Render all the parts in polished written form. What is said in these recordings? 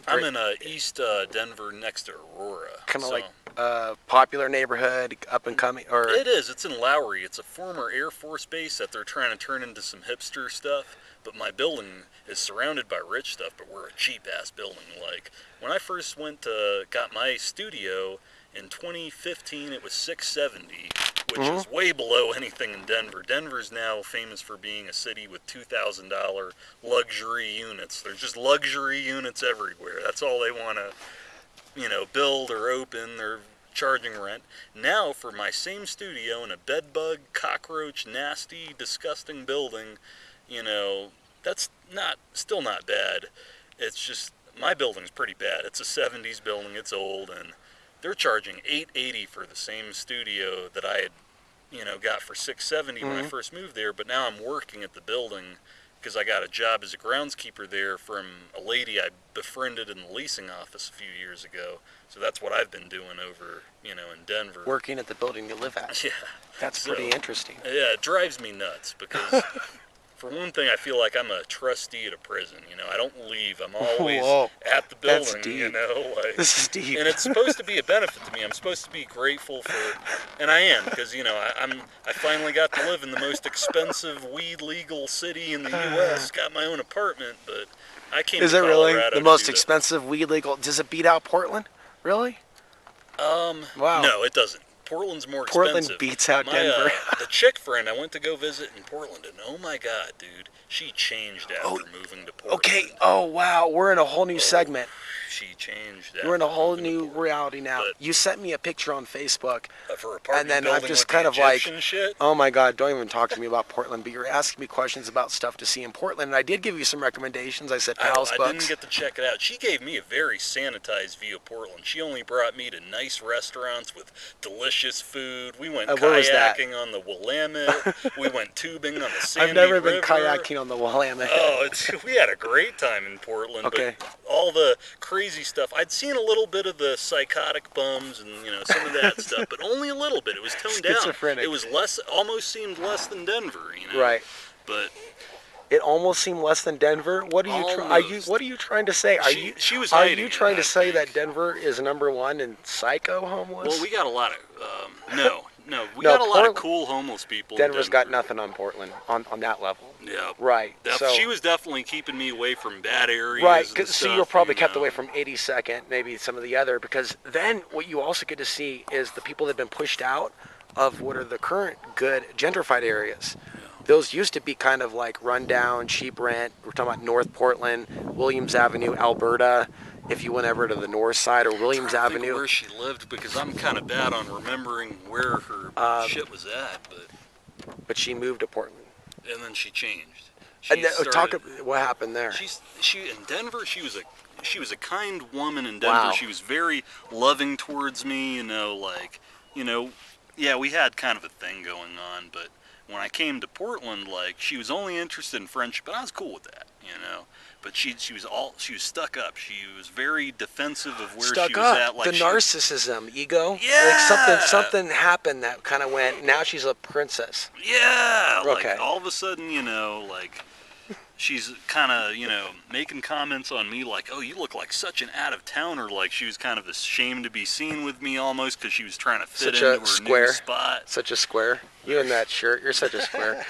I'm in East Denver next to Aurora. Kind of like popular neighborhood, up and coming, or it is. It's in Lowry. It's a former Air Force base that they're trying to turn into some hipster stuff. But my building is surrounded by rich stuff. But we're a cheap ass building. Like when I first got my studio in 2015, it was $670, which is way below anything in Denver. Denver's now famous for being a city with $2,000 luxury units. There's just luxury units everywhere. That's all they want to, build or open. They're charging rent. Now, for my same studio in a bedbug, cockroach, nasty, disgusting building, that's still not bad. It's just my building's pretty bad. It's a 70s building. It's old, and they're charging $880 for the same studio that I had, got for $670 when I first moved there. But now I'm working at the building because I got a job as a groundskeeper there from a lady I befriended in the leasing office a few years ago. So that's what I've been doing over, in Denver. Working at the building you live at. Yeah. That's pretty interesting. Yeah, it drives me nuts because, for one thing, I feel like I'm a trustee at a prison. I don't leave. I'm always at the building. That's deep. This is deep. And it's supposed to be a benefit to me. I'm supposed to be grateful for, and I am, because I finally got to live in the most expensive weed legal city in the U.S. Got my own apartment, but I came. Is to it really Colorado the most expensive weed legal? Does it beat out Portland? Really? Wow. No, it doesn't. Portland's more expensive. Portland beats out Denver. The chick friend I went to go visit in Portland, and oh my God, dude, she changed after moving to Portland. Okay. Oh wow, we're in a whole new segment. She changed. We're in a whole new reality now. But you sent me a picture on Facebook, and then I'm just kind of like, oh my God, don't even talk to me about Portland. But you're asking me questions about stuff to see in Portland, and I did give you some recommendations. I said Pal's Books. I didn't get to check it out. She gave me a very sanitized view of Portland. She only brought me to nice restaurants with delicious food. We went kayaking on the Willamette. We went tubing on the Sandy River. I've never been kayaking on the Willamette. Oh, we had a great time in Portland. Okay. But all the crazy stuff. I'd seen a little bit of the psychotic bums and some of that stuff, but only a little bit. It was toned down. It was almost seemed less than Denver, Right. But it almost seemed less than Denver. What are you? What are you trying to say? She was. Are you trying to say that Denver is #1 in psycho homeless? Well, we got a lot of we got a lot of cool homeless people. Denver's got nothing on Portland on that level. Yeah. Right. So she was definitely keeping me away from bad areas. Right. So you were probably kept away from 82nd, maybe some of the other, because then what you also get to see is the people that have been pushed out of what are the current good gentrified areas. Yeah. Those used to be kind of like rundown, cheap rent. We're talking about North Portland, Williams Avenue, Alberta. If you went over to the north side or Williams Avenue. Where she lived, because I'm kind of bad on remembering where her shit was at, but she moved to Portland. And then she changed. What happened there? She in Denver. She was a kind woman in Denver. Wow. She was very loving towards me. Yeah, we had kind of a thing going on. But when I came to Portland, she was only interested in friendship, and I was cool with that. But she was stuck up. She was very defensive of where she was at. The narcissism, ego. Yeah. Something happened that kind of went. Now she's a princess. Yeah. Okay. All of a sudden, she's kind of making comments on me like, "Oh, you look like such an out of towner." Like she was kind of ashamed to be seen with me almost because she was trying to fit into her new spot. Such a square. You in that shirt, you're such a square.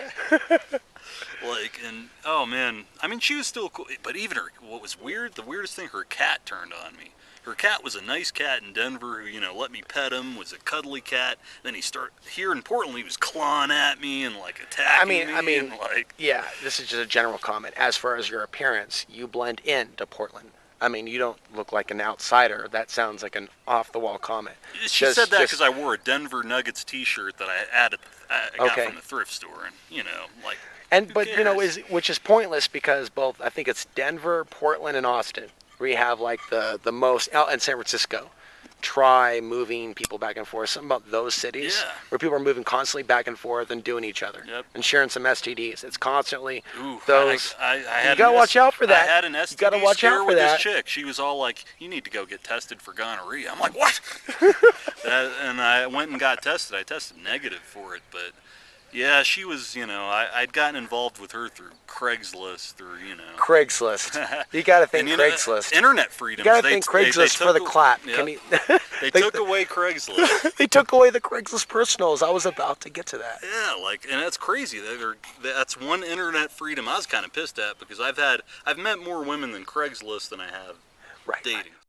Oh man, I mean, she was still cool, but even what was weird, the weirdest thing, her cat turned on me. Her cat was a nice cat in Denver who, let me pet him, was a cuddly cat. Then here in Portland, he was clawing at me and attacking me. Yeah, this is just a general comment. As far as your appearance, you blend into Portland. I mean, you don't look like an outsider. That sounds like an off-the-wall comment. She said that because I wore a Denver Nuggets T-shirt that I got from the thrift store, which is pointless because both, I think it's Denver, Portland, and Austin, where you have the most, and San Francisco. Try moving people back and forth. Something about those cities where people are moving constantly back and forth and doing each other and sharing some STDs. It's constantly those. You gotta watch out for that. I had an STD scare with this chick. She was all like, "You need to go get tested for gonorrhea." I'm like, "What?" And I went and got tested. I tested negative for it, but Yeah, she was, I'd gotten involved with her through Craigslist or, Craigslist. You got to think and, Craigslist. internet freedom. You got to think Craigslist for the clap. Yep. Can you, They took away Craigslist. They took away the Craigslist personals. I was about to get to that. Yeah, and that's crazy. That's one internet freedom I was kind of pissed at because I've met more women than Craigslist than I have Right. dating.